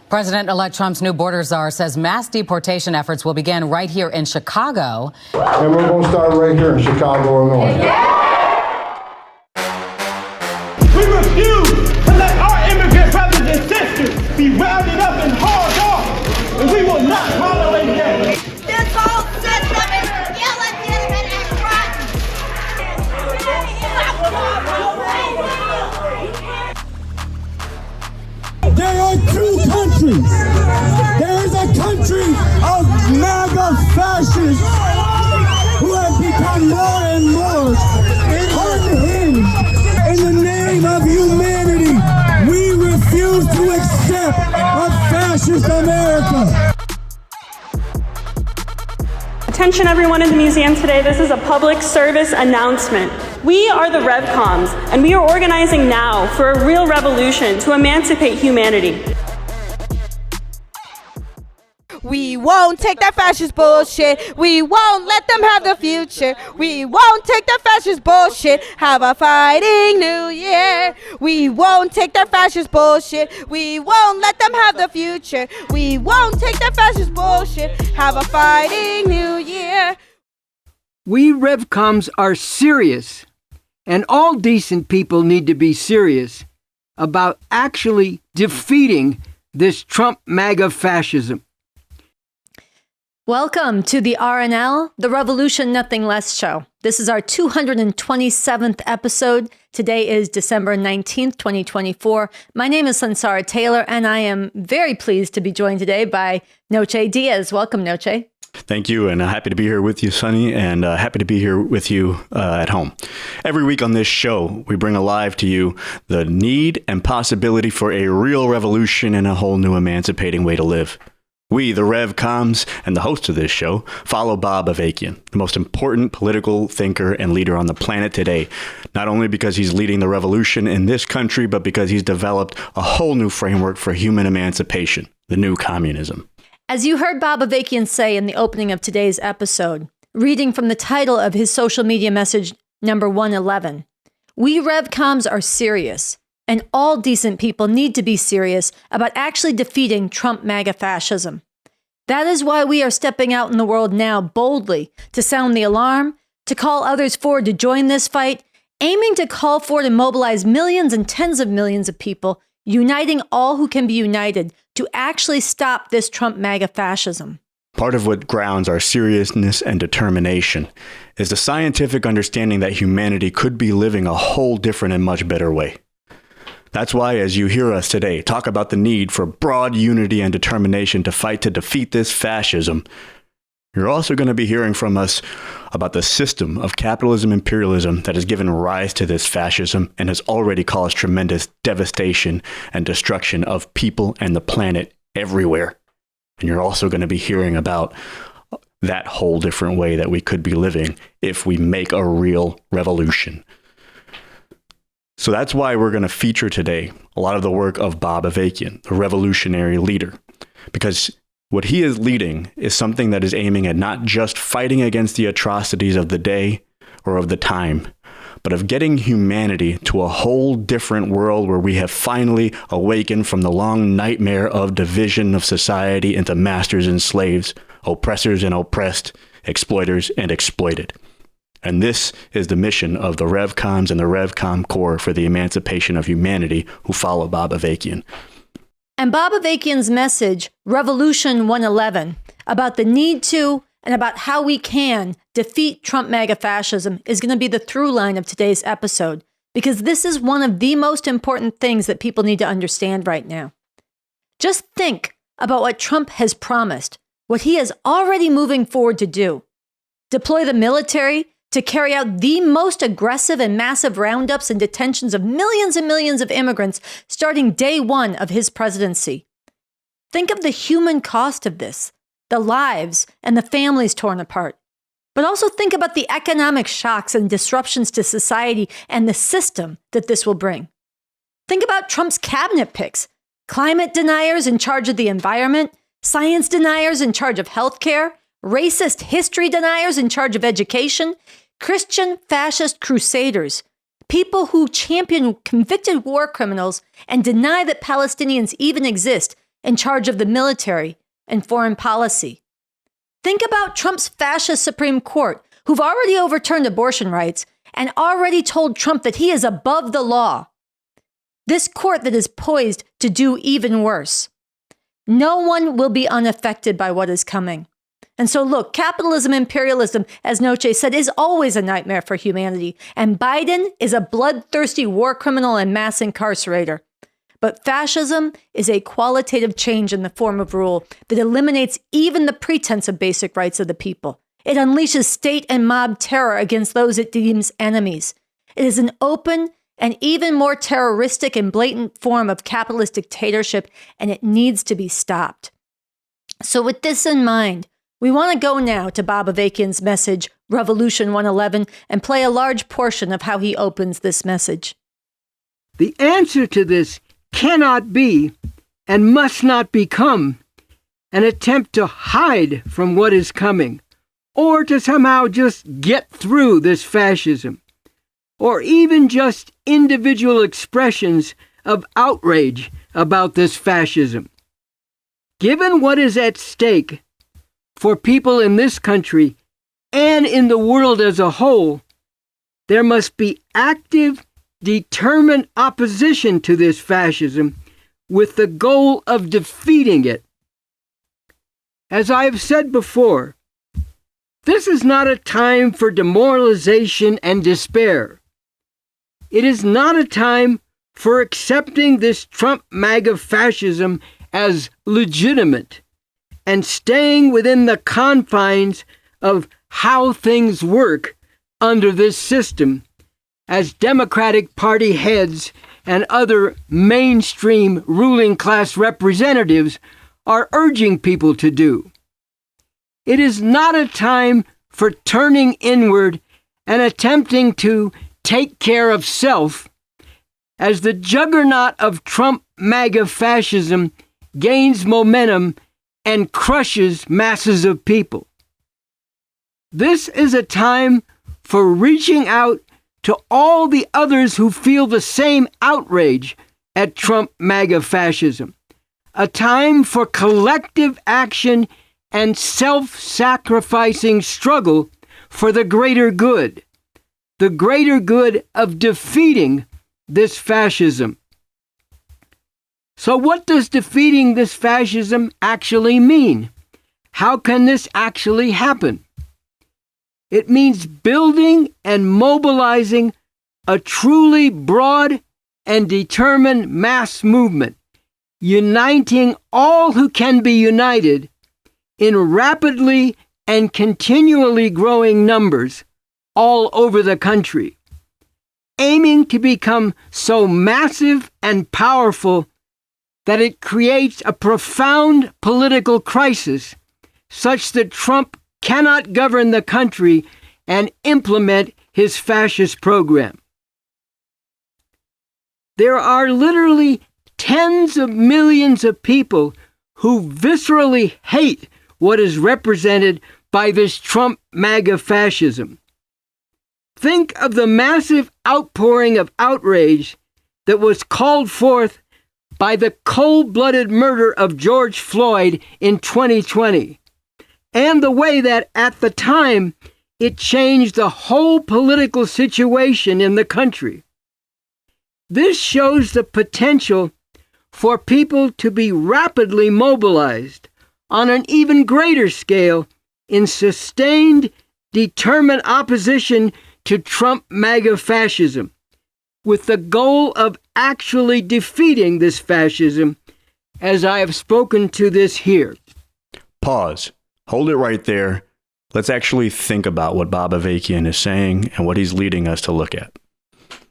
President-elect Trump's new border czar says mass deportation efforts will begin right here in Chicago. And we're going to start right here in Chicago, Illinois. We refuse to let our immigrant brothers and sisters be rounded up and hauled off, and we will not tolerate that. This whole system is illegitimate and rotten. There are two countries. There is a country of MAGA fascists who have become more and more unhinged. In the name of humanity, we refuse to accept a fascist America. Attention everyone in the museum today, this is a public service announcement. We are the Revcoms, and we are organizing now for a real revolution to emancipate humanity. We won't take that fascist bullshit. We won't let them have the future. We won't take that fascist bullshit. Have a fighting new year. We won't take that fascist bullshit. We won't let them have the future. We won't take that fascist bullshit. Have a fighting new year. We Revcoms are serious, and all decent people need to be serious about actually defeating this Trump MAGA fascism. Welcome to the RNL, the Revolution Nothing Less show. This is our 227th episode. Today is December 19th, 2024. My name is Sunsara Taylor, and I am very pleased to be joined today by Noche Diaz. Welcome, Noche. Thank you, and happy to be here with you, Sonny, and happy to be here with you at home. Every week on this show, we bring alive to you the need and possibility for a real revolution and a whole new emancipating way to live. We, the Revcoms, and the host of this show, follow Bob Avakian, the most important political thinker and leader on the planet today, not only because he's leading the revolution in this country, but because he's developed a whole new framework for human emancipation, the new communism. As you heard Bob Avakian say in the opening of today's episode, reading from the title of his social media message number 111, we Revcoms are serious, and all decent people need to be serious about actually defeating Trump MAGA fascism. That is why we are stepping out in the world now boldly to sound the alarm, to call others forward to join this fight, aiming to call forward and mobilize millions and tens of millions of people, uniting all who can be united to actually stop this Trump MAGA fascism. Part of what grounds our seriousness and determination is the scientific understanding that humanity could be living a whole different and much better way. That's why, as you hear us today talk about the need for broad unity and determination to fight to defeat this fascism, you're also going to be hearing from us about the system of capitalism imperialism that has given rise to this fascism and has already caused tremendous devastation and destruction of people and the planet everywhere. And you're also going to be hearing about that whole different way that we could be living if we make a real revolution. So that's why we're going to feature today a lot of the work of Bob Avakian, the revolutionary leader, because what he is leading is something that is aiming at not just fighting against the atrocities of the day or of the time, but of getting humanity to a whole different world where we have finally awakened from the long nightmare of division of society into masters and slaves, oppressors and oppressed, exploiters and exploited. And this is the mission of the Revcoms and the Revcom Corps for the emancipation of humanity who follow Bob Avakian. And Bob Avakian's message, Revolution 111, about the need to and about how we can defeat Trump MAGA fascism is going to be the through line of today's episode, because this is one of the most important things that people need to understand right now. Just think about what Trump has promised, what he is already moving forward to do. Deploy the military to carry out the most aggressive and massive roundups and detentions of millions and millions of immigrants starting day one of his presidency. Think of the human cost of this, the lives and the families torn apart. But also think about the economic shocks and disruptions to society and the system that this will bring. Think about Trump's cabinet picks, climate deniers in charge of the environment, science deniers in charge of healthcare, racist history deniers in charge of education, Christian fascist crusaders, people who champion convicted war criminals and deny that Palestinians even exist, in charge of the military and foreign policy. Think about Trump's fascist Supreme Court, who've already overturned abortion rights and already told Trump that he is above the law. This court that is poised to do even worse. No one will be unaffected by what is coming. And so look, capitalism, imperialism, as Noche said, is always a nightmare for humanity. And Biden is a bloodthirsty war criminal and mass incarcerator. But fascism is a qualitative change in the form of rule that eliminates even the pretense of basic rights of the people. It unleashes state and mob terror against those it deems enemies. It is an open and even more terroristic and blatant form of capitalist dictatorship, and it needs to be stopped. So with this in mind, we want to go now to Bob Avakian's message, Revolution 111, and play a large portion of how he opens this message. The answer to this cannot be and must not become an attempt to hide from what is coming, or to somehow just get through this fascism, or even just individual expressions of outrage about this fascism. Given what is at stake for people in this country and in the world as a whole, there must be active, determined opposition to this fascism with the goal of defeating it. As I have said before, this is not a time for demoralization and despair. It is not a time for accepting this Trump MAGA fascism as legitimate and staying within the confines of how things work under this system, as Democratic Party heads and other mainstream ruling class representatives are urging people to do. It is not a time for turning inward and attempting to take care of self, as the juggernaut of Trump MAGA fascism gains momentum and crushes masses of people. This is a time for reaching out to all the others who feel the same outrage at Trump MAGA fascism. A time for collective action and self-sacrificing struggle for the greater good of defeating this fascism. So what does defeating this fascism actually mean? How can this actually happen? It means building and mobilizing a truly broad and determined mass movement, uniting all who can be united in rapidly and continually growing numbers all over the country, aiming to become so massive and powerful that it creates a profound political crisis such that Trump cannot govern the country and implement his fascist program. There are literally tens of millions of people who viscerally hate what is represented by this Trump MAGA fascism. Think of the massive outpouring of outrage that was called forth by the cold-blooded murder of George Floyd in 2020, and the way that at the time it changed the whole political situation in the country. This shows the potential for people to be rapidly mobilized on an even greater scale in sustained, determined opposition to Trump MAGA fascism, with the goal of actually defeating this fascism, as I have spoken to this here. Pause. Hold it right there. Let's actually think about what Bob Avakian is saying and what he's leading us to look at.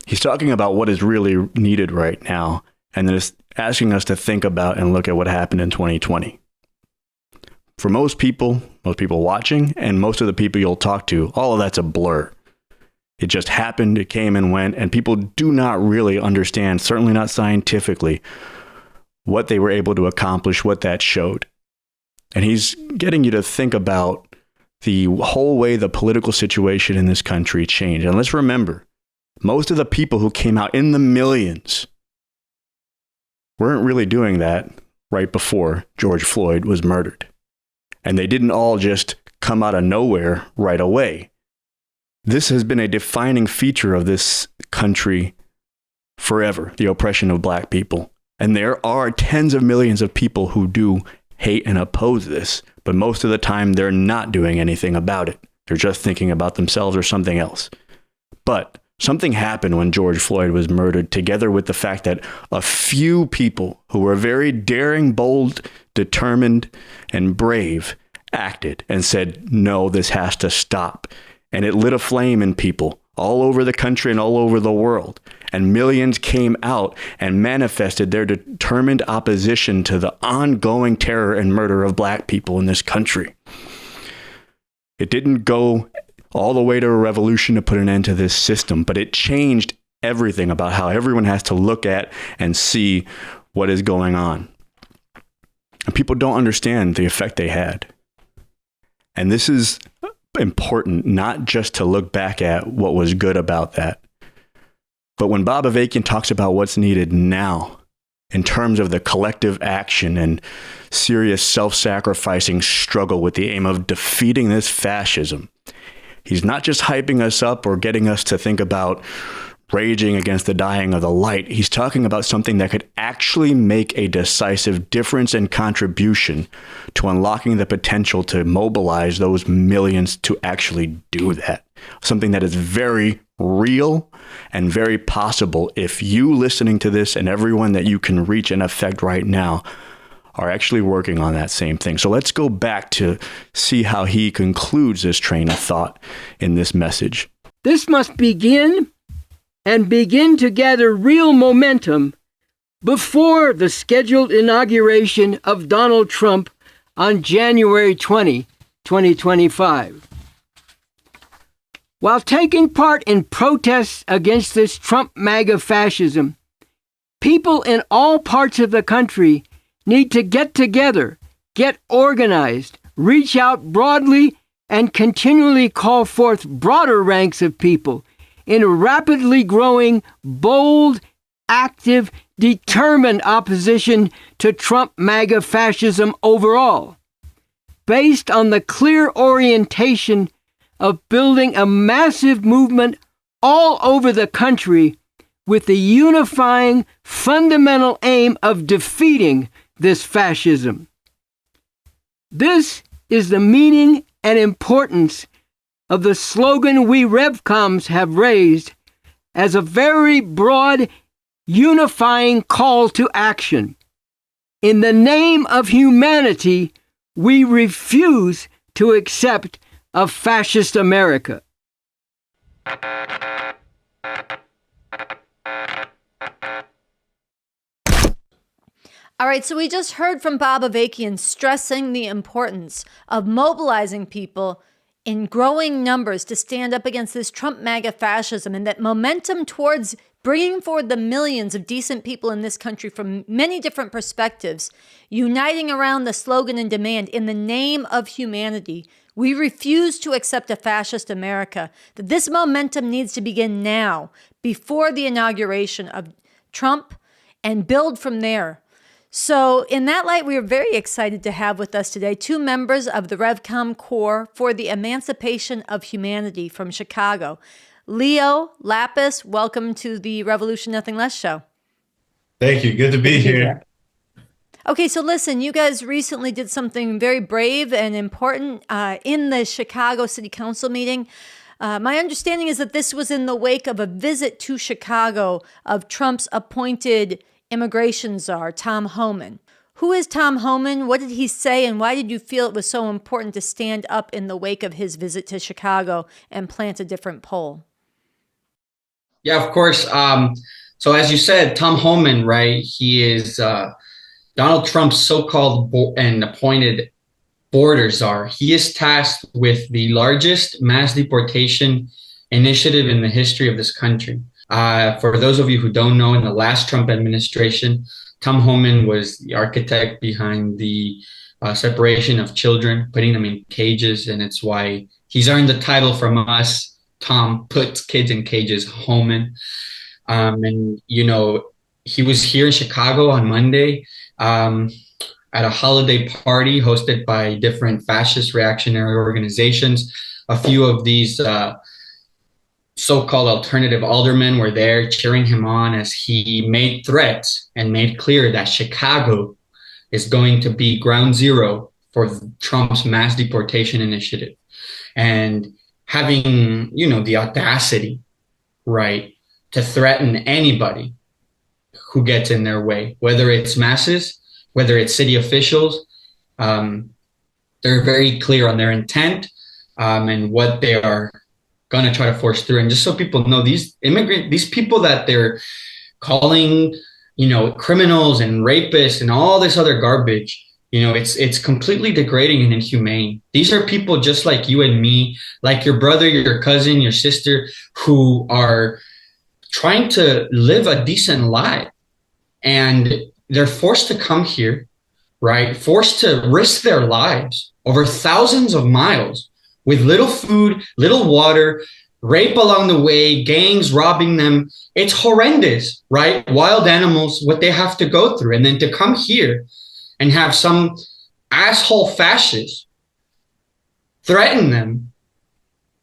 He's talking about what is really needed right now, and then is asking us to think about and look at what happened in 2020. For most people watching, and most of the people you'll talk to, all of that's a blur. It just happened, it came and went, and people do not really understand, certainly not scientifically, what they were able to accomplish, what that showed. And he's getting you to think about the whole way the political situation in this country changed. And let's remember, most of the people who came out in the millions weren't really doing that right before George Floyd was murdered. And they didn't all just come out of nowhere right away. This has been a defining feature of this country forever, the oppression of black people. And there are tens of millions of people who do hate and oppose this, but most of the time they're not doing anything about it. They're just thinking about themselves or something else. But something happened when George Floyd was murdered, together with the fact that a few people who were very daring, bold, determined, and brave acted and said, no, this has to stop. And it lit a flame in people all over the country and all over the world. And millions came out and manifested their determined opposition to the ongoing terror and murder of black people in this country. It didn't go all the way to a revolution to put an end to this system, but it changed everything about how everyone has to look at and see what is going on. And people don't understand the effect they had. And this is important, not just to look back at what was good about that, but when Bob Avakian talks about what's needed now in terms of the collective action and serious self-sacrificing struggle with the aim of defeating this fascism, he's not just hyping us up or getting us to think about raging against the dying of the light. He's talking about something that could actually make a decisive difference and contribution to unlocking the potential to mobilize those millions to actually do that. Something that is very real and very possible if you listening to this and everyone that you can reach and affect right now are actually working on that same thing. So let's go back to see how he concludes this train of thought in this message. This must begin to gather real momentum before the scheduled inauguration of Donald Trump on January 20, 2025. While taking part in protests against this Trump MAGA fascism, people in all parts of the country need to get together, get organized, reach out broadly, and continually call forth broader ranks of people in a rapidly growing, bold, active, determined opposition to Trump MAGA fascism overall, based on the clear orientation of building a massive movement all over the country with the unifying fundamental aim of defeating this fascism. This is the meaning and importance of the slogan we Revcoms have raised as a very broad, unifying call to action. In the name of humanity, we refuse to accept a fascist America. All right, so we just heard from Bob Avakian stressing the importance of mobilizing people in growing numbers to stand up against this Trump MAGA fascism, and that momentum towards bringing forward the millions of decent people in this country from many different perspectives, uniting around the slogan and demand, in the name of humanity, we refuse to accept a fascist America, that this momentum needs to begin now, before the inauguration of Trump, and build from there. So in that light, we are very excited to have with us today two members of the Revcom Corps for the Emancipation of Humanity from Chicago. Leo Lapis, welcome to the Revolution Nothing Less show. Thank you. Good to be here. Okay, so listen, you guys recently did something very brave and important in the Chicago City Council meeting. My understanding is that this was in the wake of a visit to Chicago of Trump's appointed immigration czar, Tom Homan. Who is Tom Homan? What did he say? And why did you feel it was so important to stand up in the wake of his visit to Chicago and plant a different pole? Yeah, of course. So as you said, Tom Homan, right? He is Donald Trump's so-called and appointed border czar. He is tasked with the largest mass deportation initiative in the history of this country. For those of you who don't know, in the last Trump administration, Tom Homan was the architect behind the separation of children, putting them in cages, and it's why he's earned the title from us. Tom puts kids in cages, Homan. And, you know, he was here in Chicago on Monday at a holiday party hosted by different fascist reactionary organizations. A few of these so-called alternative aldermen were there cheering him on as he made threats and made clear that Chicago is going to be ground zero for Trump's mass deportation initiative. And having, the audacity, right, to threaten anybody who gets in their way, whether it's masses, whether it's city officials. They're very clear on their intent and what they are going to try to force through. And just so people know, these people that they're calling, criminals and rapists and all this other garbage, it's completely degrading and inhumane. These are people just like you and me, like your brother, your cousin, your sister, who are trying to live a decent life. And they're forced to come here, right? Forced to risk their lives over thousands of miles with little food, little water, rape along the way, gangs robbing them. It's horrendous, right? Wild animals, what they have to go through. And then to come here and have some asshole fascist threaten them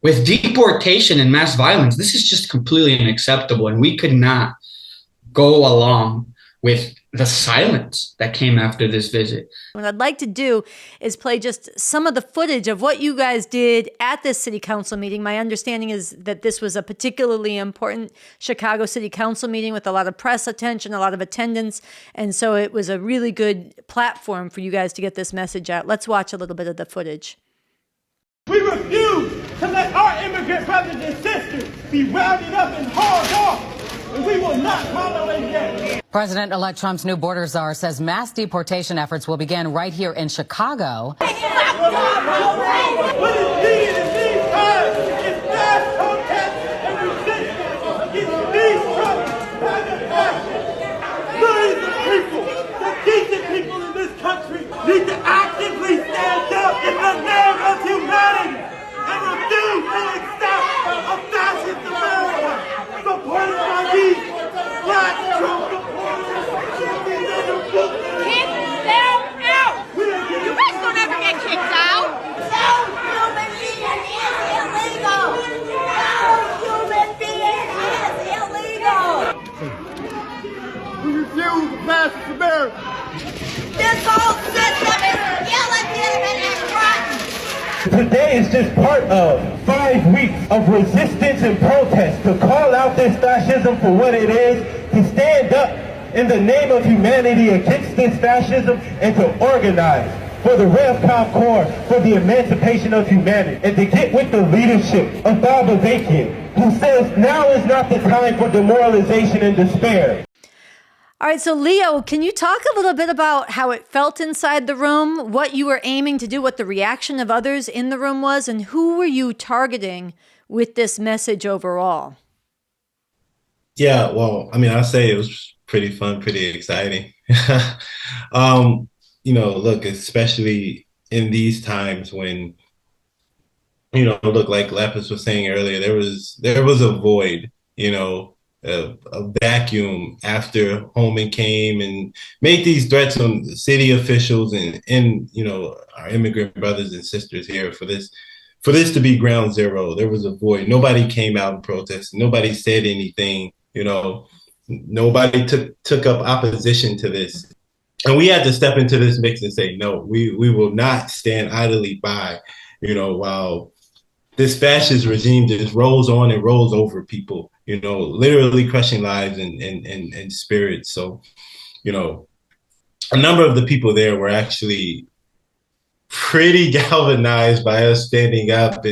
with deportation and mass violence, this is just completely unacceptable. And we could not go along with the silence that came after this visit. What I'd like to do is play just some of the footage of what you guys did at this city council meeting. My understanding is that this was a particularly important Chicago City Council meeting with a lot of press attention, a lot of attendance. And so it was a really good platform for you guys to get this message out. Let's watch a little bit of the footage. We refuse to let our immigrant brothers and sisters be rounded up and hauled off. And we will not tolerate that. President-elect Trump's new border czar says mass deportation efforts will begin right here in Chicago. What is needed in these times is mass protest and resistance against these Trump MAGA fascists. Millions of people, the decent people in this country, need to actively stand up in the name of humanity and refuse to accept a fascist America supported by these black Trump supporters. Kick them out! You guys don't ever get kicked out! No human being is illegal! No human being is illegal! We refuse to pass this America. This whole system is illegitimate and rotten! Today is just part of 5 weeks of resistance and protest to call out this fascism for what it is, to stand up in the name of humanity against this fascism, and to organize for the Revcom Corps for the emancipation of humanity, and to get with the leadership of Bob Avakian, who says now is not the time for demoralization and despair. All right, so Leo, can you talk a little bit about how it felt inside the room, what you were aiming to do, what the reaction of others in the room was, and who were you targeting with this message overall? Yeah, well, I'll say it was pretty fun, pretty exciting. Look, especially in these times when, look, like Lapis was saying earlier, there was a void, a vacuum after Holman came and made these threats on the city officials and our immigrant brothers and sisters here for this to be ground zero. There was a void. Nobody came out and protested. Nobody said anything. Nobody took up opposition to this. And we had to step into this mix and say, no, we will not stand idly by, while this fascist regime just rolls on and rolls over people, literally crushing lives and spirits. So, a number of the people there were actually pretty galvanized by us standing up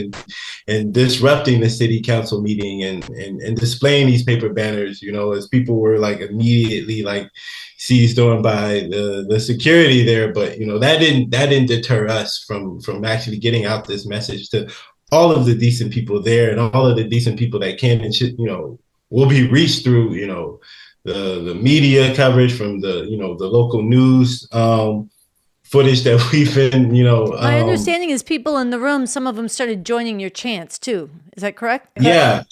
and disrupting the city council meeting and displaying these paper banners, as people were like immediately like seized on by the security there. But, that didn't deter us from actually getting out this message to all of the decent people there and all of the decent people that can and should, will be reached through, the media coverage from the local news footage that we've been, My understanding is people in the room, some of them started joining your chants too. Is that correct? Yeah.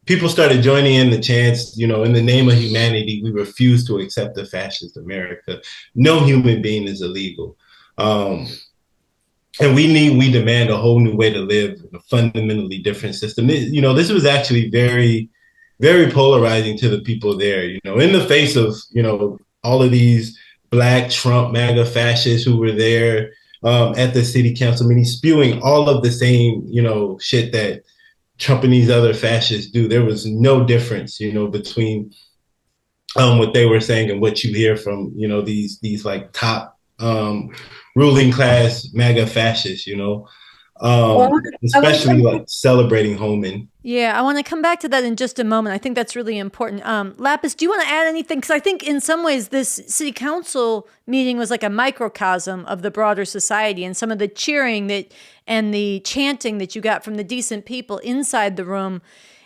people started joining in the chants, in the name of humanity, we refuse to accept a fascist America. No human being is illegal. And we demand a whole new way to live in a fundamentally different system. This was actually very, very polarizing to the people there, in the face of, all of these Black Trump MAGA fascists who were there at the city council meeting, spewing all of the same, shit that Trump and these other fascists do. There was no difference, between what they were saying and what you hear from, these like top ruling class MAGA fascists, especially like celebrating Holman. Yeah, I want to come back to that in just a moment. I think that's really important. Lapis, do you want to add anything? Because I think in some ways this city council meeting was like a microcosm of the broader society, and some of the cheering and the chanting that you got from the decent people inside the room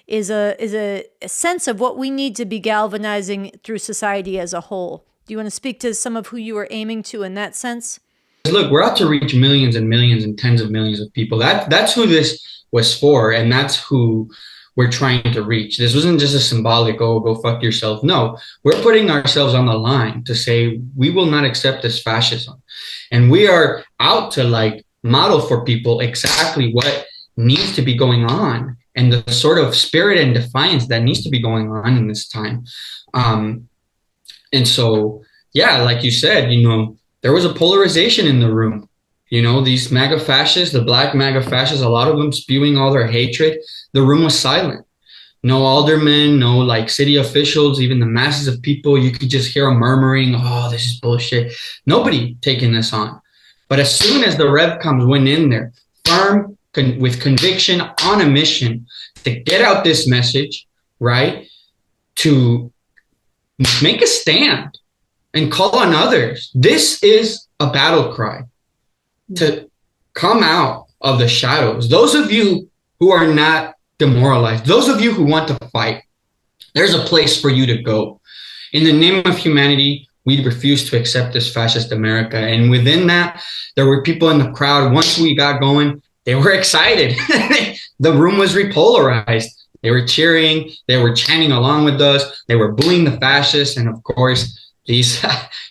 is a sense of what we need to be galvanizing through society as a whole. Do you want to speak to some of who you were aiming to in that sense? Look, we're out to reach millions and millions and tens of millions of people. That's who this was for, and that's who we're trying to reach. This wasn't just a symbolic, go fuck yourself. No, we're putting ourselves on the line to say we will not accept this fascism. And we are out to like model for people exactly what needs to be going on and the sort of spirit and defiance that needs to be going on in this time. And so, yeah, like you said, there was a polarization in the room. These MAGA fascists, the Black MAGA fascists, a lot of them spewing all their hatred. The room was silent. No aldermen, no like city officials, even the masses of people. You could just hear them murmuring, oh, this is bullshit. Nobody taking this on. But as soon as the Revcoms went in there, firm, with conviction, on a mission to get out this message, right, to make a stand and call on others. This is a battle cry to come out of the shadows. Those of you who are not demoralized, those of you who want to fight, there's a place for you to go. In the name of humanity, we refuse to accept this fascist America. And within that, there were people in the crowd. Once we got going, they were excited. The room was repolarized. They were cheering. They were chanting along with us. They were booing the fascists. And of course, these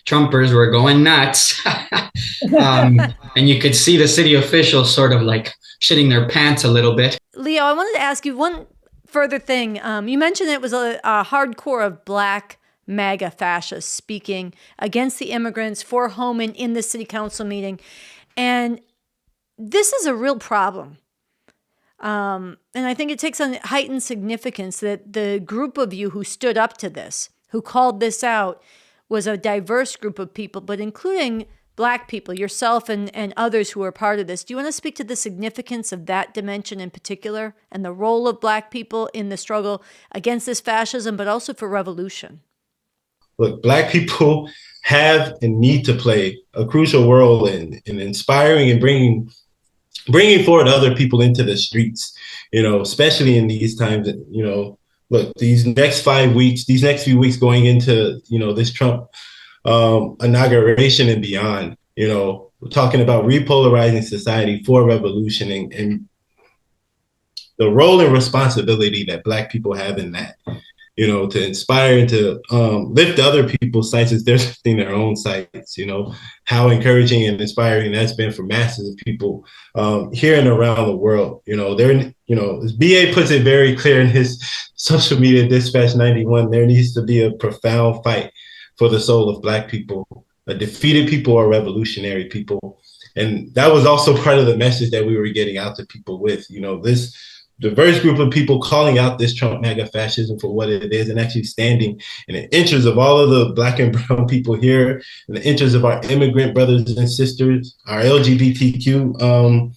Trumpers were going nuts. And you could see the city officials sort of like shitting their pants a little bit. Leo, I wanted to ask you one further thing. You mentioned it was a hardcore of Black MAGA fascists speaking against the immigrants for Homan in the city council meeting. And this is a real problem. And I think it takes on heightened significance that the group of you who stood up to this, who called this out, was a diverse group of people, but including Black people, yourself and others who are part of this. Do you want to speak to the significance of that dimension in particular and the role of Black people in the struggle against this fascism, but also for revolution? Look, Black people have and need to play a crucial role in inspiring and bringing forward other people into the streets, especially in these times, look, these next few weeks going into, this Trump inauguration and beyond, we're talking about repolarizing society for revolution and the role and responsibility that Black people have in that, to inspire and to lift other people's sights as they're lifting their own sights, how encouraging and inspiring that's been for masses of people here and around the world. As BA puts it very clear in his social media dispatch 91, there needs to be a profound fight for the soul of Black people. A defeated people are revolutionary people. And that was also part of the message that we were getting out to people with, this diverse group of people calling out this Trump MAGA fascism for what it is and actually standing in the interest of all of the Black and brown people here, in the interest of our immigrant brothers and sisters, our LGBTQ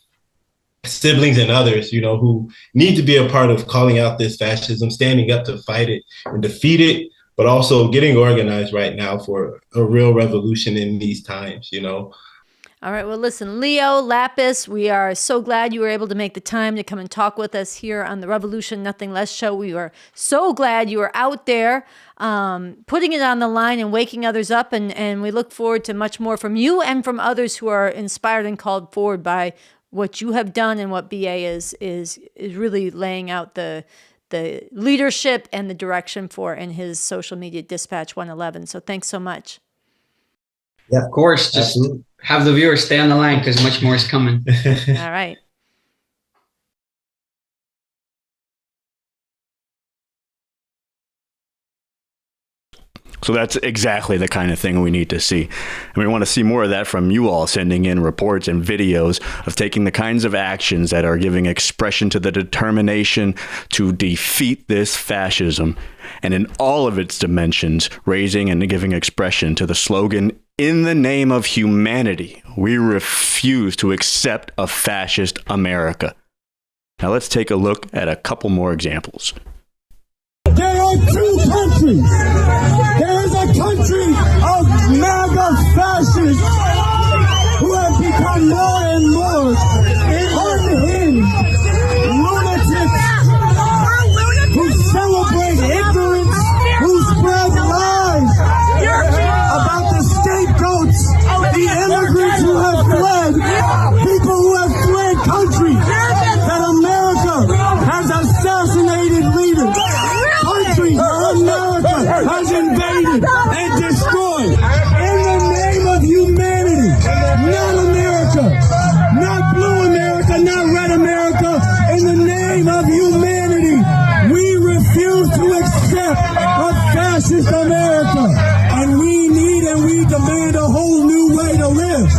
siblings and others, who need to be a part of calling out this fascism, standing up to fight it and defeat it, but also getting organized right now for a real revolution in these times, All right. Well, listen, Leo, Lapis, we are so glad you were able to make the time to come and talk with us here on the Revolution Nothing Less show. We are so glad you are out there putting it on the line and waking others up. And we look forward to much more from you and from others who are inspired and called forward by what you have done and what BA is really laying out the the leadership and the direction for in his social media dispatch 111. So thanks so much. Yeah, of course. Just have the viewers stay on the line because much more is coming. All right. So that's exactly the kind of thing we need to see. And we want to see more of that from you all, sending in reports and videos of taking the kinds of actions that are giving expression to the determination to defeat this fascism, and in all of its dimensions, raising and giving expression to the slogan, "In the name of humanity, we refuse to accept a fascist America." Now let's take a look at a couple more examples. There are two countries. There is a country of MAGA fascists who have become more and more unhinged lunatics who celebrate ignorance, who spread lies about the scapegoats, the immigrants who have fled, people who have fled countries that America has assassinated leaders. America has invaded and destroyed in the name of humanity. Not America, not blue America, not red America. In the name of humanity, we refuse to accept a fascist America. And we need and we demand a whole new way to live,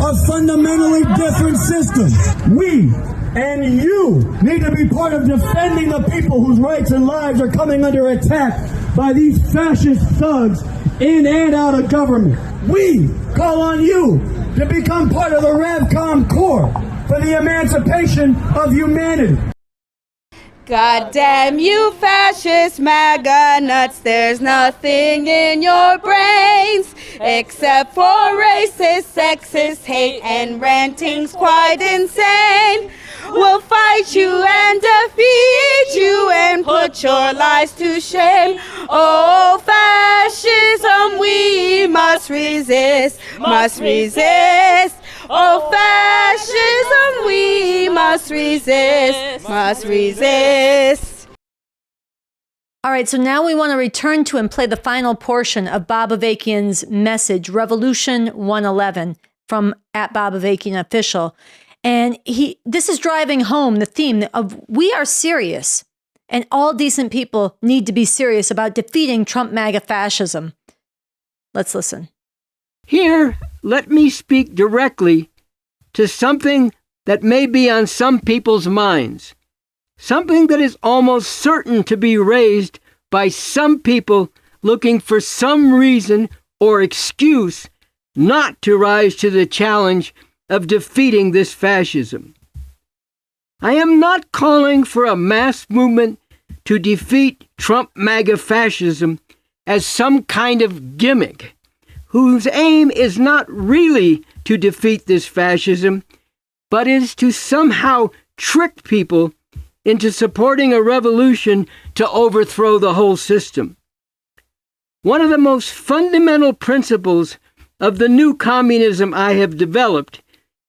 a fundamentally different system. We and you need to be part of defending the people whose rights and lives are coming under attack by these fascist thugs in and out of government. We call on you to become part of the Revcom Corps for the emancipation of humanity. God damn you fascist MAGA nuts, there's nothing in your brains except for racist, sexist hate and ranting's quite insane. We'll fight you and defeat you and put your lies to shame. Oh, fascism, we must resist, must resist. Oh, fascism, we must resist, must resist. All right, so now we want to return to and play the final portion of Bob Avakian's message, Revolution 111, from @Bob Avakian Official. And this is driving home the theme of we are serious, and all decent people need to be serious about defeating Trump MAGA fascism. Let's listen. Here, let me speak directly to something that may be on some people's minds, something that is almost certain to be raised by some people looking for some reason or excuse not to rise to the challenge of defeating this fascism. I am not calling for a mass movement to defeat Trump MAGA fascism as some kind of gimmick, whose aim is not really to defeat this fascism, but is to somehow trick people into supporting a revolution to overthrow the whole system. One of the most fundamental principles of the new communism I have developed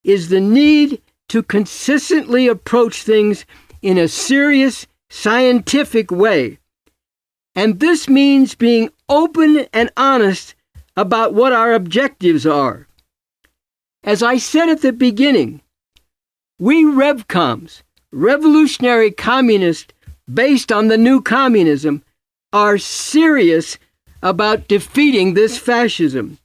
is the need to consistently approach things in a serious, scientific way. And this means being open and honest about what our objectives are. As I said at the beginning, we Revcoms, revolutionary communists based on the new communism, are serious about defeating this fascism,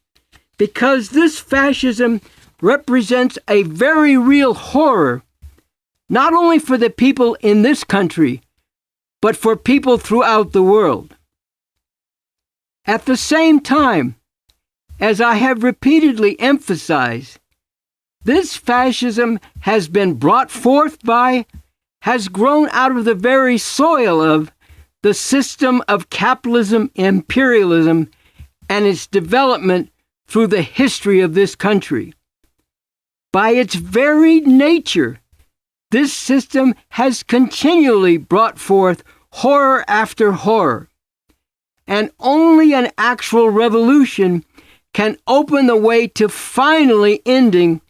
because this fascism represents a very real horror, not only for the people in this country, but for people throughout the world. At the same time, as I have repeatedly emphasized, this fascism has been brought forth by, has grown out of the very soil of, the system of capitalism, imperialism, and its development through the history of this country. By its very nature, this system has continually brought forth horror after horror, and only an actual revolution can open the way to finally ending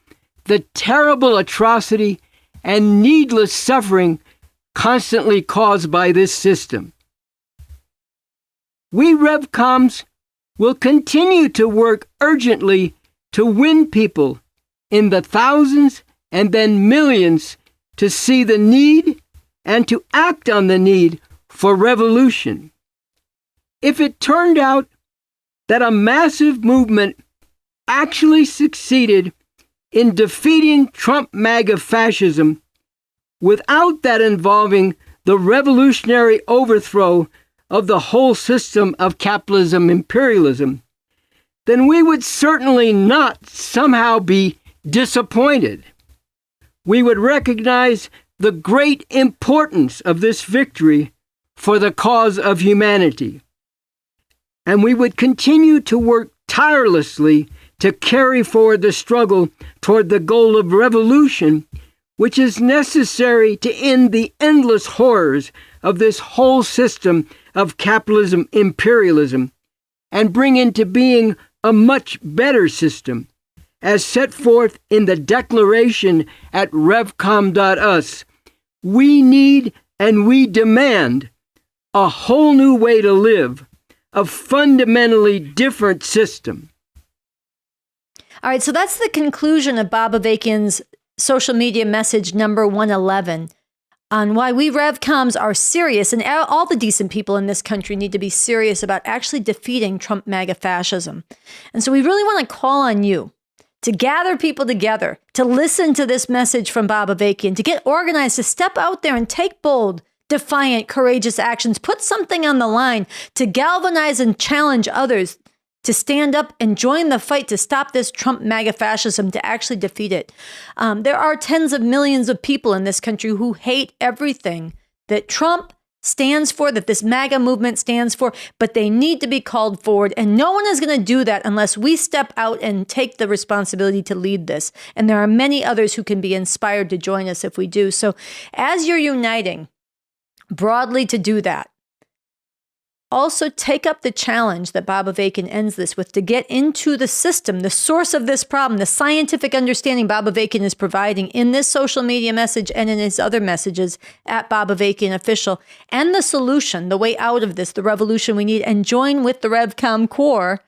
the terrible atrocity and needless suffering constantly caused by this system. We Revcoms will continue to work urgently to win people in the thousands and then millions to see the need and to act on the need for revolution. If it turned out that a massive movement actually succeeded in defeating Trump MAGA fascism without that involving the revolutionary overthrow of the whole system of capitalism imperialism, then we would certainly not somehow be disappointed. We would recognize the great importance of this victory for the cause of humanity. And we would continue to work tirelessly to carry forward the struggle toward the goal of revolution, which is necessary to end the endless horrors of this whole system of capitalism imperialism and bring into being a much better system, as set forth in the declaration at revcom.us. We need and we demand a whole new way to live, a fundamentally different system. All right, so that's the conclusion of Bob Avakian's social media message number 111 on why we Revcoms are serious, and all the decent people in this country need to be serious about actually defeating Trump MAGA fascism. And so we really want to call on you to gather people together, to listen to this message from Bob Avakian, to get organized, to step out there and take bold, defiant, courageous actions, put something on the line, to galvanize and challenge others to stand up and join the fight to stop this Trump MAGA fascism, to actually defeat it. There are tens of millions of people in this country who hate everything that Trump stands for, that this MAGA movement stands for, but they need to be called forward. And no one is going to do that unless we step out and take the responsibility to lead this. And there are many others who can be inspired to join us if we do. So as you're uniting broadly to do that, also take up the challenge that Bob Avakian ends this with, to get into the system, the source of this problem, the scientific understanding Bob Avakian is providing in this social media message and in his other messages at Bob Avakian Official, and the solution, the way out of this, the revolution we need, and join with the Revcom Corps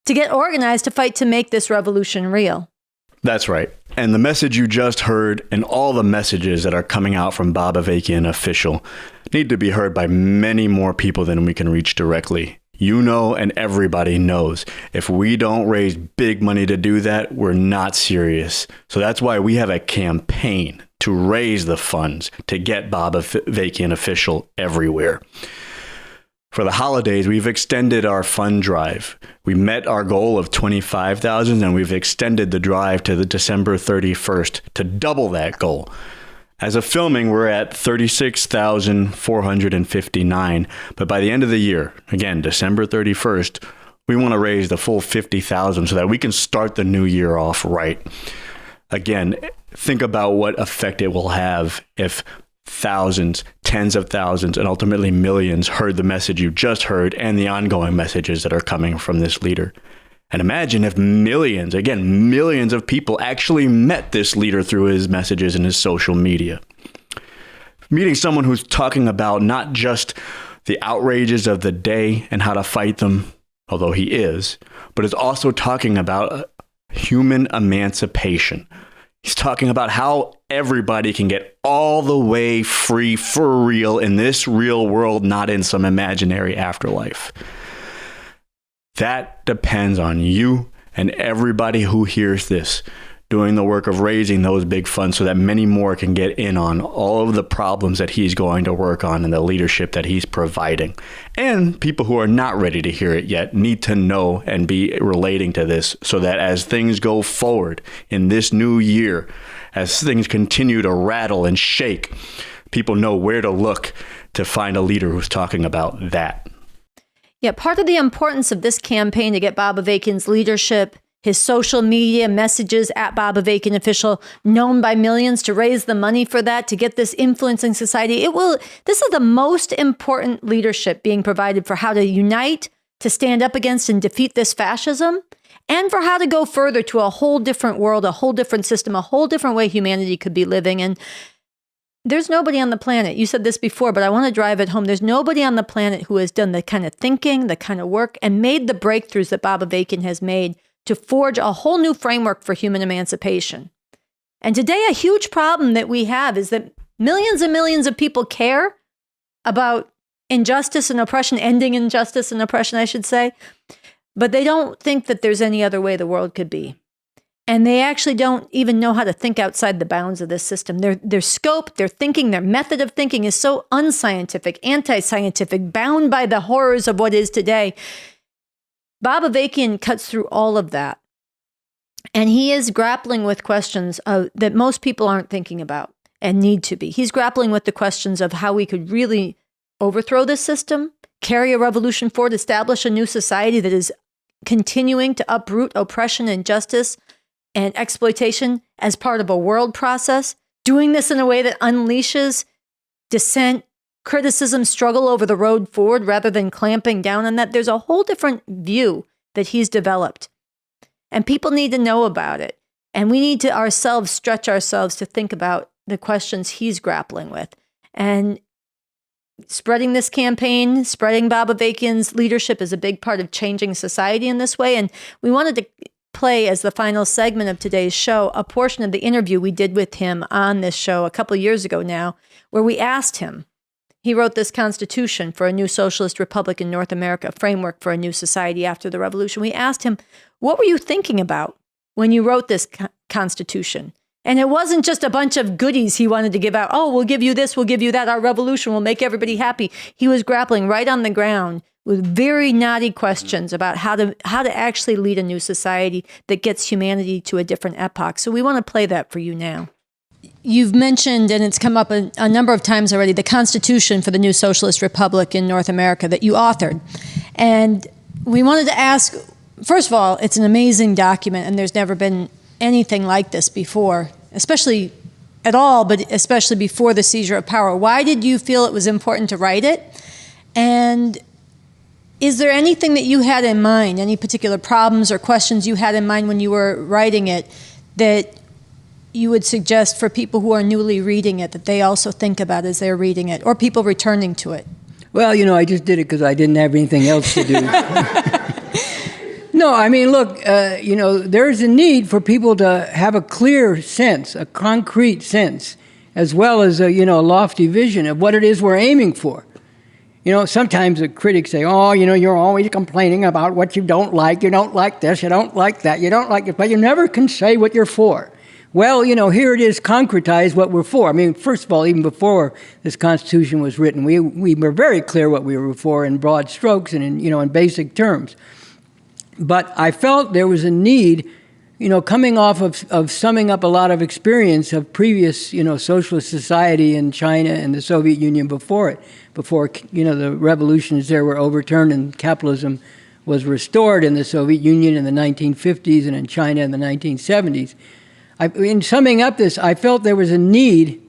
to get organized to fight to make this revolution real. That's right. And the message you just heard and all the messages that are coming out from Bob Avakian Official need to be heard by many more people than we can reach directly. You know, and everybody knows, if we don't raise big money to do that, we're not serious. So that's why we have a campaign to raise the funds to get Bob Avakian Official everywhere. For the holidays, we've extended our fund drive. We met our goal of 25,000 and we've extended the drive to the December 31st to double that goal. As of filming, we're at 36,459, but by the end of the year, again, December 31st, we want to raise the full 50,000 so that we can start the new year off right. Again, think about what effect it will have if thousands, tens of thousands, and ultimately millions heard the message you just heard and the ongoing messages that are coming from this leader. And imagine if millions, again, millions of people actually met this leader through his messages and his social media. Meeting someone who's talking about not just the outrages of the day and how to fight them, although he is, but is also talking about human emancipation. He's talking about how everybody can get all the way free for real in this real world, not in some imaginary afterlife. That depends on you and everybody who hears this, doing the work of raising those big funds so that many more can get in on all of the problems that he's going to work on and the leadership that he's providing. And people who are not ready to hear it yet need to know and be relating to this so that as things go forward in this new year, as things continue to rattle and shake, people know where to look to find a leader who's talking about that. Yeah, part of the importance of this campaign to get Bob Avakian's leadership, his social media messages at Bob Avakian Official, known by millions, to raise the money for that, to get this influencing society. This is the most important leadership being provided for how to unite, to stand up against and defeat this fascism, and for how to go further to a whole different world, a whole different system, a whole different way humanity could be living. And there's nobody on the planet, you said this before, but I want to drive it home. There's nobody on the planet who has done the kind of thinking, the kind of work, and made the breakthroughs that Bob Avakian has made to forge a whole new framework for human emancipation. And today, a huge problem that we have is that millions and millions of people care about injustice and oppression, ending injustice and oppression, I should say, but they don't think that there's any other way the world could be. And they actually don't even know how to think outside the bounds of this system. Their scope, their thinking, their method of thinking is so unscientific, anti-scientific, bound by the horrors of what is today. Bob Avakian cuts through all of that. And he is grappling with questions that most people aren't thinking about and need to be. He's grappling with the questions of how we could really overthrow this system, carry a revolution forward, establish a new society that is continuing to uproot oppression and injustice and exploitation as part of a world process, doing this in a way that unleashes dissent, criticism, struggle over the road forward rather than clamping down on that. There's a whole different view that he's developed. And people need to know about it. And we need to ourselves stretch ourselves to think about the questions he's grappling with. And spreading this campaign, spreading Bob Avakian's leadership is a big part of changing society in this way. And we wanted to play as the final segment of today's show a portion of the interview we did with him on this show a couple of years ago now, where we asked him, he wrote this Constitution for a new socialist republic in North America, framework for a new society after the revolution. We asked him, what were you thinking about when you wrote this Constitution? And it wasn't just a bunch of goodies he wanted to give out. Oh, we'll give you this, we'll give you that. Our revolution will make everybody happy. He was grappling right on the ground with very knotty questions about how to actually lead a new society that gets humanity to a different epoch. So we want to play that for you now. You've mentioned, and it's come up a number of times already, the Constitution for the new socialist republic in North America that you authored. And we wanted to ask, first of all, it's an amazing document, and there's never been anything like this before, especially at all, but especially before the seizure of power. Why did you feel it was important to write it? And is there anything that you had in mind, any particular problems or questions you had in mind when you were writing it that you would suggest for people who are newly reading it that they also think about as they're reading it, or people returning to it? Well, I just did it because I didn't have anything else to do. No, I mean, look, there's a need for people to have a clear sense, a concrete sense, as well as a lofty vision of what it is we're aiming for. Sometimes the critics say, oh, you're always complaining about what you don't like. You don't like this, you don't like that, you don't like it, but you never can say what you're for. Well, here it is concretized what we're for. I mean, first of all, even before this Constitution was written, we were very clear what we were for in broad strokes and in basic terms. But I felt there was a need, coming off of summing up a lot of experience of previous, socialist society in China and the Soviet Union before it, before, the revolutions there were overturned and capitalism was restored in the Soviet Union in the 1950s and in China in the 1970s. In summing up this, I felt there was a need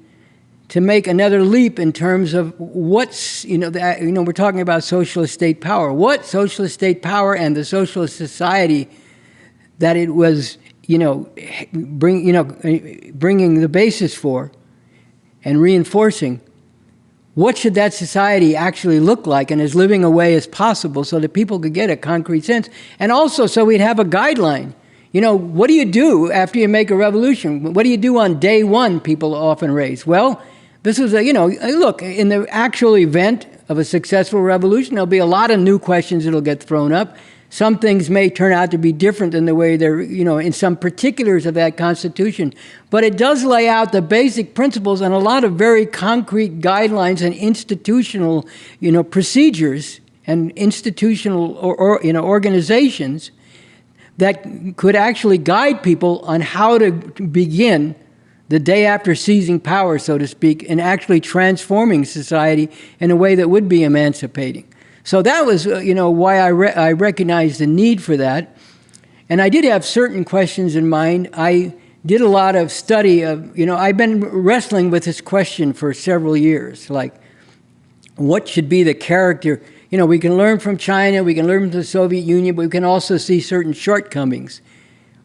to make another leap in terms of what's, we're talking about socialist state power. What socialist state power and the socialist society that it was, bringing the basis for and reinforcing, what should that society actually look like and as living a way as possible so that people could get a concrete sense, and also so we'd have a guideline. What do you do after you make a revolution? What do you do on day one, people often raise? Well, this is look, in the actual event of a successful revolution, there'll be a lot of new questions that'll get thrown up. Some things may turn out to be different than the way they're, in some particulars of that Constitution. But it does lay out the basic principles and a lot of very concrete guidelines and institutional, procedures and institutional organizations that could actually guide people on how to begin the day after seizing power, so to speak, and actually transforming society in a way that would be emancipating. So that was, why I recognized the need for that. And I did have certain questions in mind. I did a lot of study of, I've been wrestling with this question for several years, like, what should be the character? We can learn from China, we can learn from the Soviet Union, but we can also see certain shortcomings.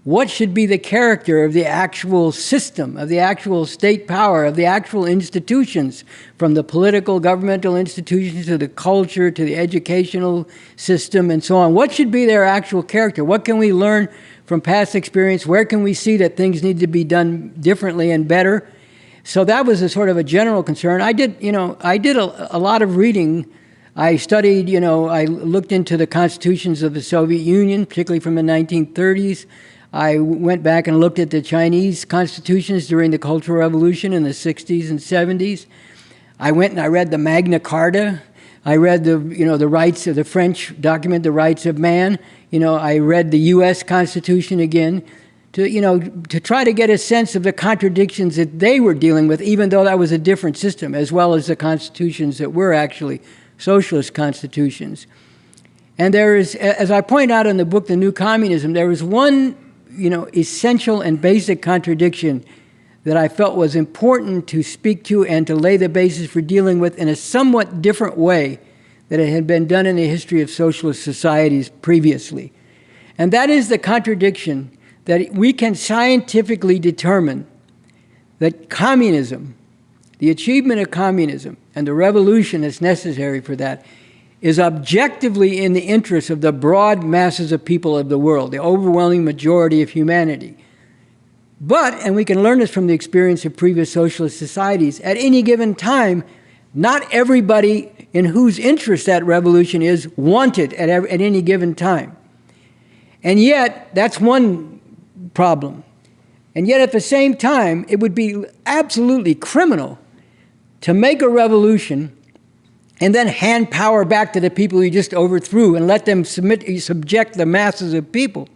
what should be the character of the actual system, of the actual state power, of the actual institutions, from the political, governmental institutions to the culture, to the educational system, and so on. What should be their actual character? What can we learn from past experience? Where can we see that things need to be done differently and better? So that was a sort of a general concern. I did a lot of reading. I studied, I looked into the constitutions of the Soviet Union, particularly from the 1930s. I went back and looked at the Chinese constitutions during the Cultural Revolution in the 60s and 70s. I went and I read the Magna Carta. I read the rights of the French document, the Rights of Man. I read the U.S. Constitution again to try to get a sense of the contradictions that they were dealing with, even though that was a different system, as well as the constitutions that were actually socialist constitutions. And there is, as I point out in the book, The New Communism, there is one essential and basic contradiction that I felt was important to speak to and to lay the basis for dealing with in a somewhat different way than it had been done in the history of socialist societies previously. And that is the contradiction that we can scientifically determine that communism, the achievement of communism, and the revolution that's necessary for that is objectively in the interest of the broad masses of people of the world, the overwhelming majority of humanity. But, and we can learn this from the experience of previous socialist societies, at any given time, not everybody in whose interest that revolution is wanted at any given time. And yet, that's one problem. And yet at the same time, it would be absolutely criminal to make a revolution and then hand power back to the people you just overthrew and let them subject the masses of people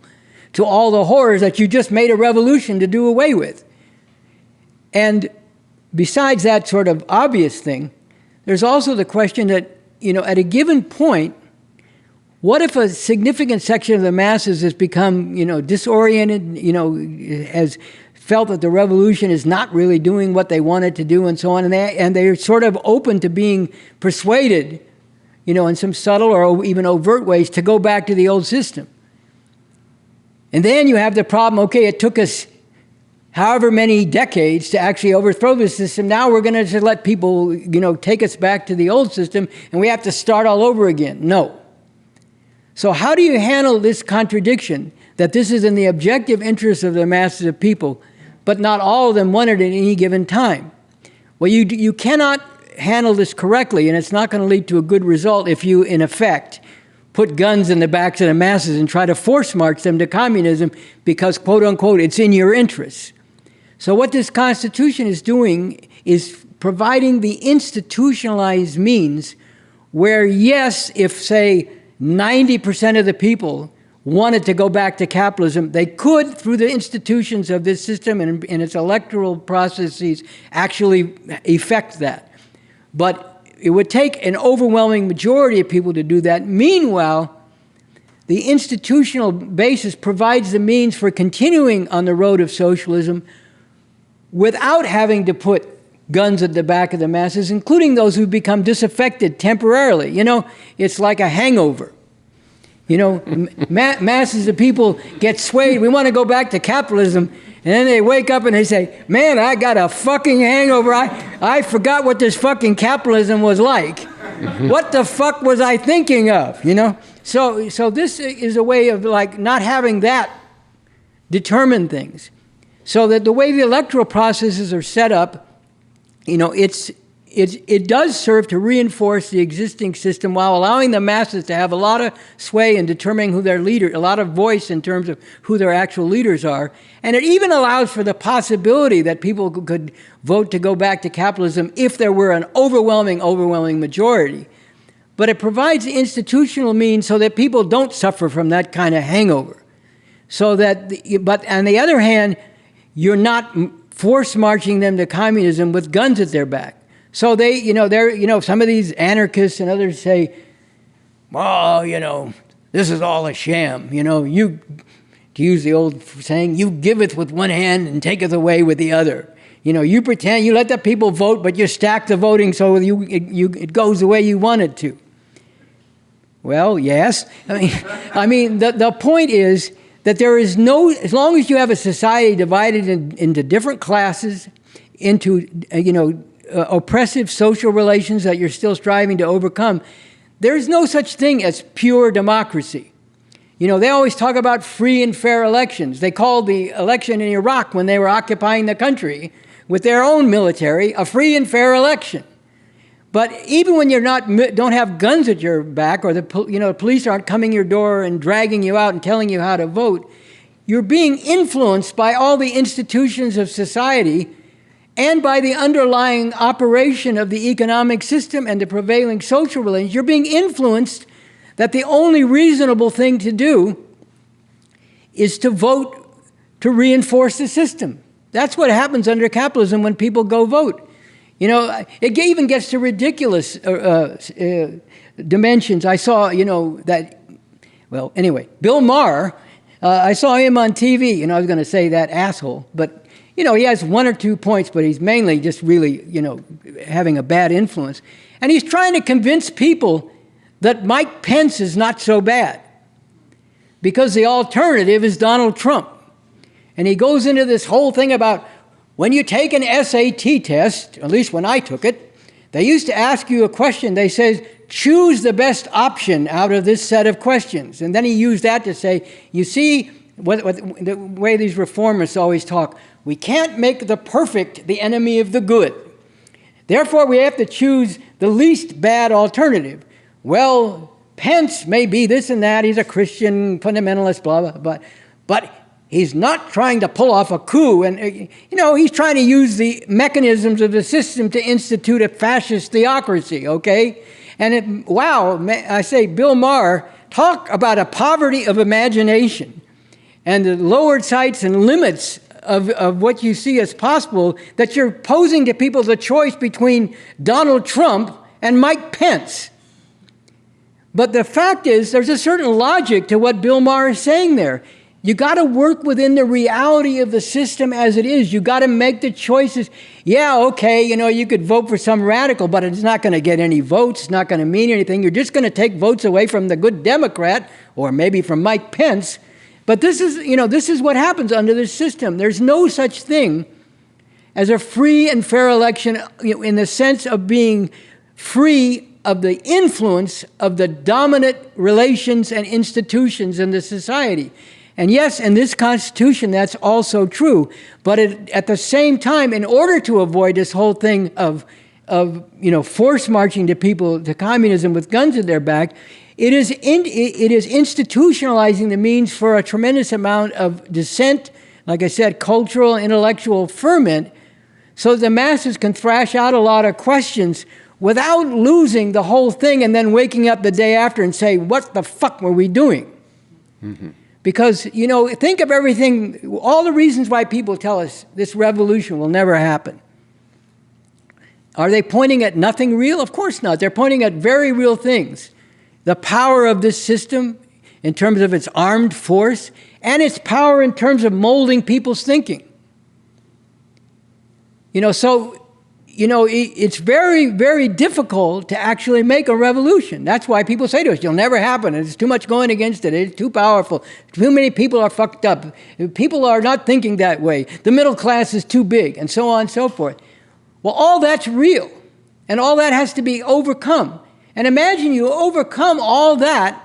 to all the horrors that you just made a revolution to do away with. And besides that sort of obvious thing, there's also the question that, at a given point, what if a significant section of the masses has become, disoriented, has felt that the revolution is not really doing what they wanted to do and so on, and they're sort of open to being persuaded, in some subtle or even overt ways to go back to the old system. And then you have the problem, okay, it took us however many decades to actually overthrow the system. Now we're going to just let people, take us back to the old system, and we have to start all over again. No. So how do you handle this contradiction that this is in the objective interest of the masses of people, but not all of them want it at any given time? Well, you cannot handle this correctly, and it's not going to lead to a good result if you, in effect, put guns in the backs of the masses and try to force march them to communism because, quote unquote, it's in your interests. So what this Constitution is doing is providing the institutionalized means where, yes, if, say, 90% of the people wanted to go back to capitalism, they could, through the institutions of this system and its electoral processes, actually effect that. But it would take an overwhelming majority of people to do that. Meanwhile, the institutional basis provides the means for continuing on the road of socialism without having to put guns at the back of the masses, including those who become disaffected temporarily. It's like a hangover. Masses of people get swayed. We want to go back to capitalism. And then they wake up and they say, man, I got a fucking hangover. I forgot what this fucking capitalism was like. What the fuck was I thinking of, So this is a way of not having that determine things. So that the way the electoral processes are set up, it does serve to reinforce the existing system while allowing the masses to have a lot of sway in determining who their leader, a lot of voice in terms of who their actual leaders are. And it even allows for the possibility that people could vote to go back to capitalism if there were an overwhelming majority. But it provides the institutional means so that people don't suffer from that kind of hangover. So that, but on the other hand, you're not force marching them to communism with guns at their back. So they, some of these anarchists and others say, well, this is all a sham. You, to use the old saying, you giveth with one hand and taketh away with the other. You pretend, you let the people vote, but you stack the voting so it goes the way you want it to. Well, yes. I mean, the point is that there is no, as long as you have a society divided into different classes, into, oppressive social relations that you're still striving to overcome, there is no such thing as pure democracy. They always talk about free and fair elections. They called the election in Iraq when they were occupying the country with their own military a free and fair election. But even when don't have guns at your back, or the police aren't coming your door and dragging you out and telling you how to vote, you're being influenced by all the institutions of society and by the underlying operation of the economic system and the prevailing social relations. You're being influenced that the only reasonable thing to do is to vote to reinforce the system. That's what happens under capitalism when people go vote. It even gets to ridiculous dimensions. I saw, Bill Maher, I saw him on TV, I was going to say that asshole, but, he has one or two points, but he's mainly just really, having a bad influence. And he's trying to convince people that Mike Pence is not so bad because the alternative is Donald Trump. And he goes into this whole thing about when you take an SAT test, at least when I took it, they used to ask you a question. They said, choose the best option out of this set of questions. And then he used that to say, you see, the way these reformists always talk, we can't make the perfect the enemy of the good. Therefore, we have to choose the least bad alternative. Well, Pence may be this and that. He's a Christian fundamentalist, blah, blah, but he's not trying to pull off a coup. And, he's trying to use the mechanisms of the system to institute a fascist theocracy, okay? And I say, Bill Maher, talk about a poverty of imagination and the lowered sights and limits of what you see as possible, that you're posing to people the choice between Donald Trump and Mike Pence. But the fact is, there's a certain logic to what Bill Maher is saying there. You got to work within the reality of the system as it is. You got to make the choices. Yeah, okay, you could vote for some radical, but it's not going to get any votes. It's not going to mean anything. You're just going to take votes away from the good Democrat, or maybe from Mike Pence. But this is what happens under this system. There's no such thing as a free and fair election in the sense of being free of the influence of the dominant relations and institutions in the society. And yes, in this Constitution, that's also true. But at the same time, in order to avoid this whole thing of force marching to people to communism with guns at their back, it is institutionalizing the means for a tremendous amount of dissent, like I said, cultural, intellectual ferment, so the masses can thrash out a lot of questions without losing the whole thing and then waking up the day after and say, what the fuck were we doing? Mm-hmm. Because, think of everything, all the reasons why people tell us this revolution will never happen. Are they pointing at nothing real? Of course not. They're pointing at very real things. The power of this system in terms of its armed force and its power in terms of molding people's thinking. It's very, very difficult to actually make a revolution. That's why people say to us, it'll never happen. It's too much going against it. It's too powerful. Too many people are fucked up. People are not thinking that way. The middle class is too big, and so on and so forth. Well, all that's real, and all that has to be overcome. And imagine you overcome all that,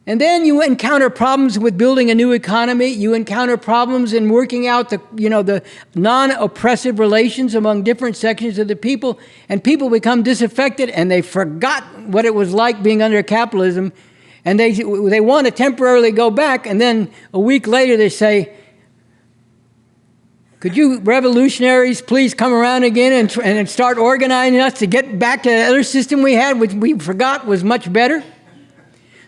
and then you encounter problems with building a new economy. You encounter problems in working out the non-oppressive relations among different sections of the people, and people become disaffected, and they forgot what it was like being under capitalism, and they want to temporarily go back, and then a week later they say, could you revolutionaries please come around again and start organizing us to get back to the other system we had, which we forgot was much better?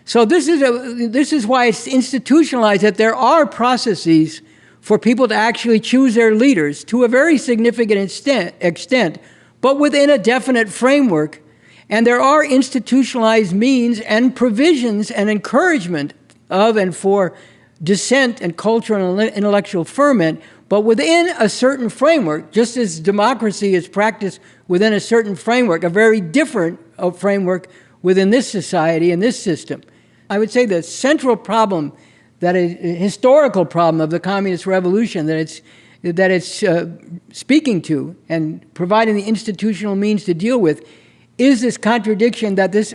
So this is why it's institutionalized, that there are processes for people to actually choose their leaders to a very significant extent, but within a definite framework. And there are institutionalized means and provisions and encouragement of and for dissent and cultural and intellectual ferment, but within a certain framework, just as democracy is practiced within a certain framework, a very different framework within this society and this system. I would say the central problem that a historical problem of the communist revolution that it's speaking to and providing the institutional means to deal with is this contradiction that this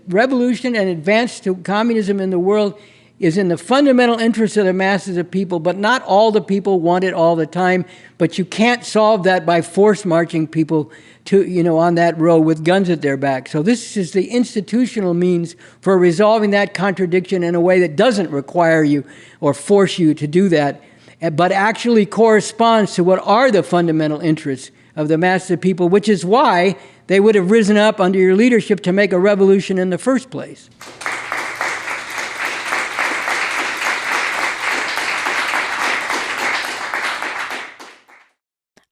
revolution and advance to communism in the world is in the fundamental interest of the masses of people, but not all the people want it all the time. But you can't solve that by force marching people to, on that road with guns at their back. So this is the institutional means for resolving that contradiction in a way that doesn't require you or force you to do that, but actually corresponds to what are the fundamental interests of the masses of people, which is why they would have risen up under your leadership to make a revolution in the first place.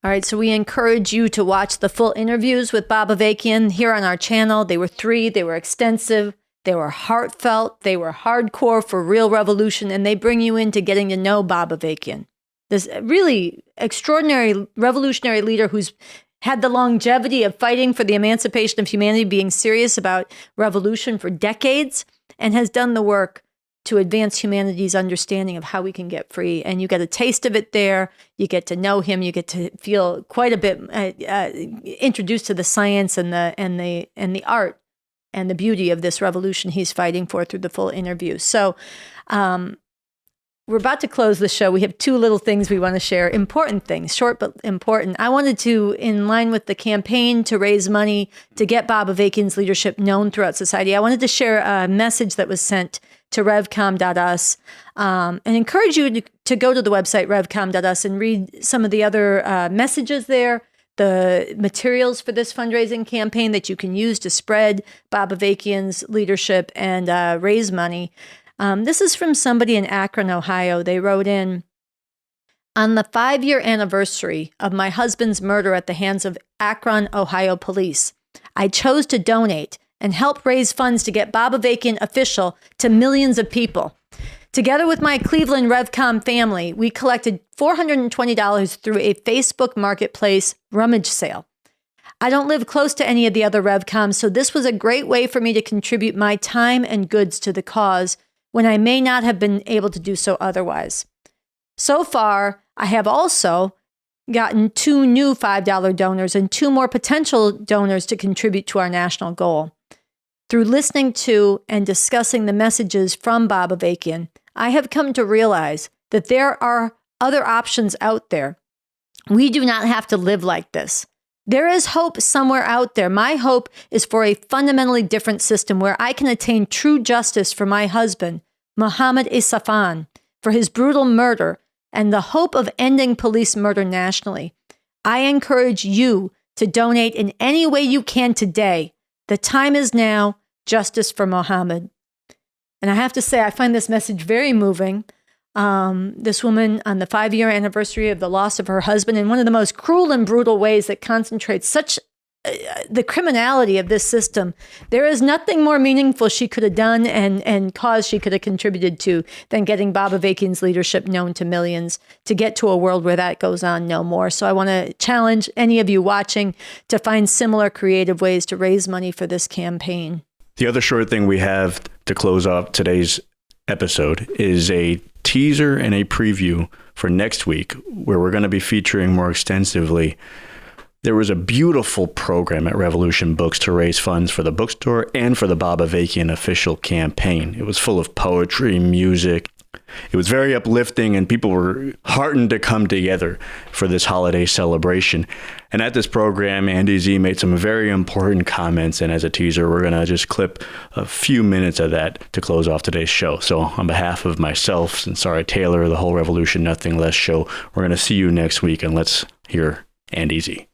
All right, so we encourage you to watch the full interviews with Bob Avakian here on our channel. They were 3, they were extensive, they were heartfelt, they were hardcore for real revolution, and they bring you into getting to know Bob Avakian, this really extraordinary revolutionary leader who's had the longevity of fighting for the emancipation of humanity, being serious about revolution for decades, and has done the work to advance humanity's understanding of how we can get free. And you get a taste of it there. You get to know him. You get to feel quite a bit introduced to the science and the art and the beauty of this revolution he's fighting for through the full interview. So we're about to close the show. We have 2 little things we want to share. Important things, short but important. I wanted to, in line with the campaign to raise money to get Bob Avakian's leadership known throughout society, I wanted to share a message that was sent to revcom.us and encourage you to go to the website revcom.us and read some of the other messages there, the materials for this fundraising campaign that you can use to spread Bob Avakian's leadership and raise money. This is from somebody in Akron, Ohio. They wrote in, "On the 5-year anniversary of my husband's murder at the hands of Akron, Ohio police, I chose to donate and help raise funds to get Bob Avakian Official to millions of people. Together with my Cleveland Revcom family, we collected $420 through a Facebook Marketplace rummage sale. I don't live close to any of the other Revcoms, so this was a great way for me to contribute my time and goods to the cause when I may not have been able to do so otherwise. So far, I have also gotten 2 new $5 donors and 2 more potential donors to contribute to our national goal. Through listening to and discussing the messages from Bob Avakian, I have come to realize that there are other options out there. We do not have to live like this. There is hope somewhere out there. My hope is for a fundamentally different system where I can attain true justice for my husband, Mohammed Isafan, for his brutal murder and the hope of ending police murder nationally. I encourage you to donate in any way you can today. The time is now. Justice for Mohammed." And I have to say, I find this message very moving. This woman, on the 5-year anniversary of the loss of her husband, in one of the most cruel and brutal ways that concentrates such the criminality of this system, there is nothing more meaningful she could have done and cause she could have contributed to than getting Bob Avakian's leadership known to millions, to get to a world where that goes on no more. So I want to challenge any of you watching to find similar creative ways to raise money for this campaign. The other short thing we have to close off today's episode is a teaser and a preview for next week, where we're going to be featuring more extensively. There was a beautiful program at Revolution Books to raise funds for the bookstore and for the Bob Avakian Official campaign. It was full of poetry, music. It was very uplifting, and people were heartened to come together for this holiday celebration. And at this program, Andy Z made some very important comments, and as a teaser, we're going to just clip a few minutes of that to close off today's show. So on behalf of myself, Sunsara Taylor, the whole Revolution Nothing Less show, we're going to see you next week, and let's hear Andy Z.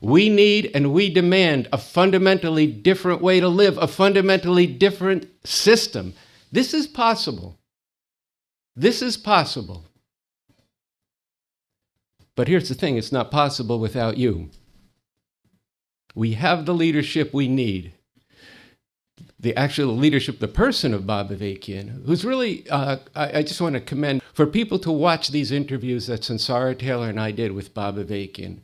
We need and we demand a fundamentally different way to live, a fundamentally different system. This is possible. This is possible. But here's the thing, it's not possible without you. We have the leadership we need. The actual leadership, the person of Bob Avakian, who's really, I just want to commend for people to watch these interviews that Sunsara Taylor and I did with Bob Avakian.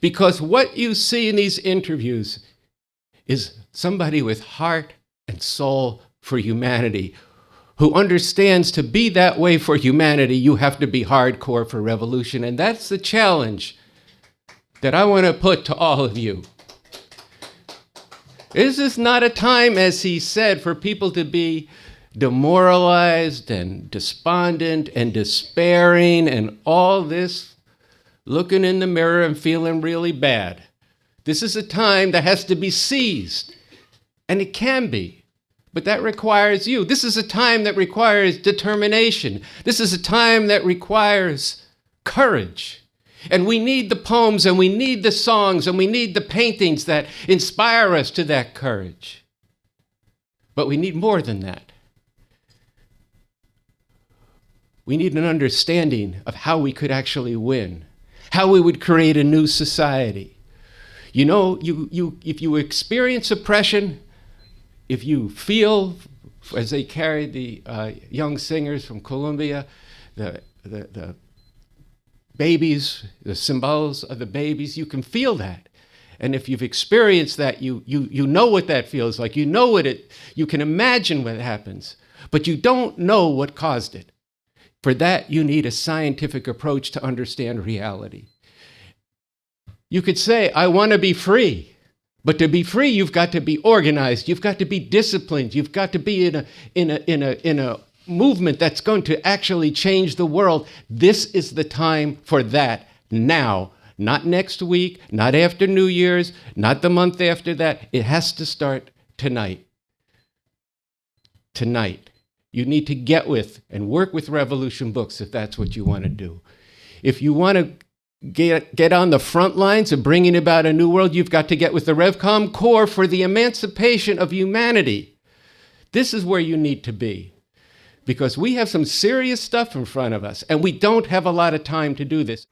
Because what you see in these interviews is somebody with heart and soul for humanity, who understands to be that way for humanity, you have to be hardcore for revolution. And that's the challenge that I want to put to all of you. Is this not a time, as he said, for people to be demoralized and despondent and despairing and all this, looking in the mirror and feeling really bad? This is a time that has to be seized, and it can be, but that requires you. This is a time that requires determination. This is a time that requires courage. And we need the poems, and we need the songs, and we need the paintings that inspire us to that courage. But we need more than that. We need an understanding of how we could actually win, how we would create a new society. You know, if you experience oppression, if you feel, as they carried the young singers from Colombia, the babies, the symbols of the babies, you can feel that. And if you've experienced that, you know what that feels like. You know you can imagine what happens, but you don't know what caused it. For that, you need a scientific approach to understand reality. You could say, I want to be free. But to be free, you've got to be organized. You've got to be disciplined. You've got to be in a movement that's going to actually change the world. This is the time for that now. Not next week, not after New Year's, not the month after that. It has to start tonight. Tonight. You need to get with and work with revolution books if that's what you want to do. If you want to get on the front lines of bringing about a new world, you've got to get with the Revcom Corps for the emancipation of humanity. This is where you need to be, because we have some serious stuff in front of us, and we don't have a lot of time to do this.